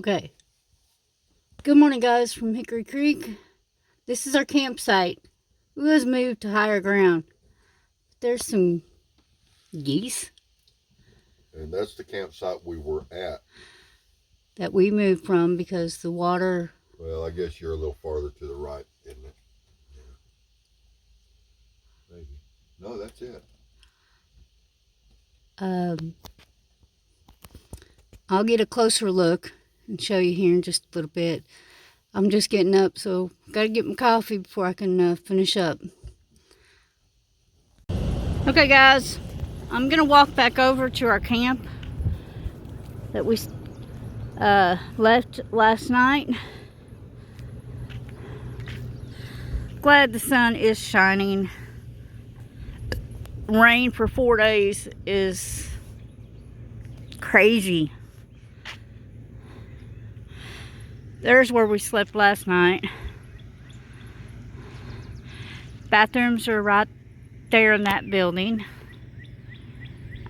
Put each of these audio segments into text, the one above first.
Okay. Good morning, guys, from Hickory Creek. This is our campsite. We was moved to higher ground. There's some geese And that's the campsite we were at. that we moved from because the water... Well, I guess you're a little farther to the right, isn't it? Yeah. Maybe. No, that's it. I'll get a closer look and show you here in just a little bit. I'm just getting up, so gotta get my coffee before I can finish up. Okay, guys, I'm gonna walk back over to our camp that we left last night. Glad the sun is shining. Rain for 4 days is crazy. There's where we slept last night. Bathrooms are right there in that building.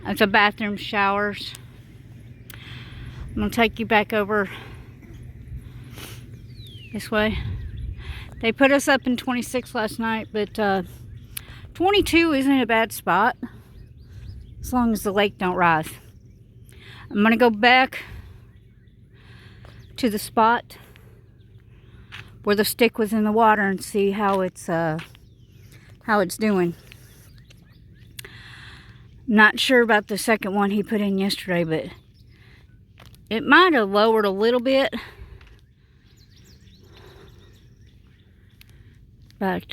It's a bathroom, showers. I'm gonna take you back over this way. They put us up in 26 last night, but 22 isn't a bad spot as long as the lake don't rise. I'm gonna go back to the spot where the stick was in the water and see how it's doing. Not sure about the second one he put in yesterday, but it might have lowered a little bit. But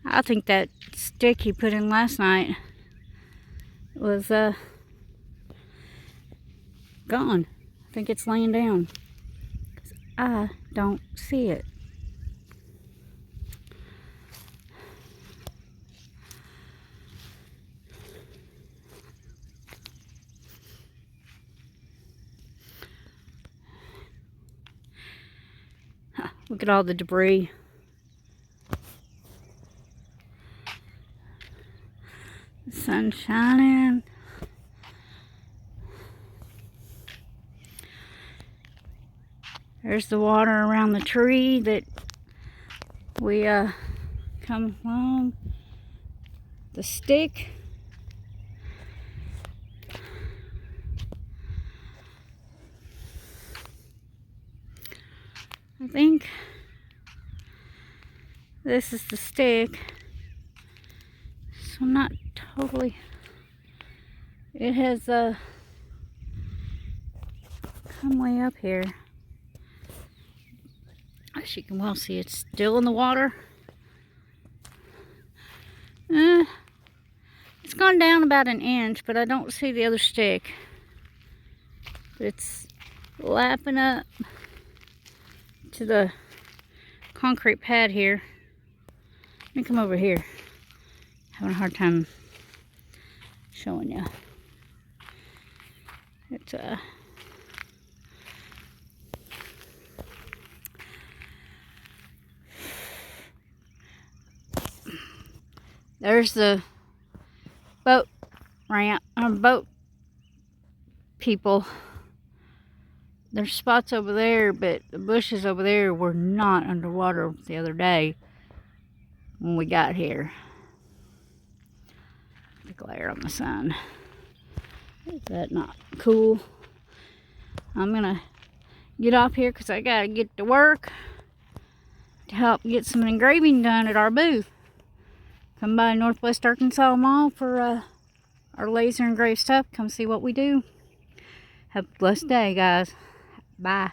I think that stick he put in last night was gone. I think it's laying down. 'Cause I don't see it. Look at all the debris. The sun's shining. There's the water around the tree that we come along. The stick. I think this is the stick. So I'm not totally... It has come way up here. As you can well see, it's still in the water. It's gone down about an inch, but I don't see the other stick. It's lapping up to the concrete pad here. Let me come over here. Having a hard time showing you. It's there's the boat ramp, boat people. There's spots over there, but the bushes over there were not underwater the other day when we got here. The glare on the sun. Is that not cool? I'm gonna get off here because I gotta get to work to help get some engraving done at our booth. Come by Northwest Arkansas Mall for our laser engraved stuff. Come see what we do. Have a blessed day, guys. Bye.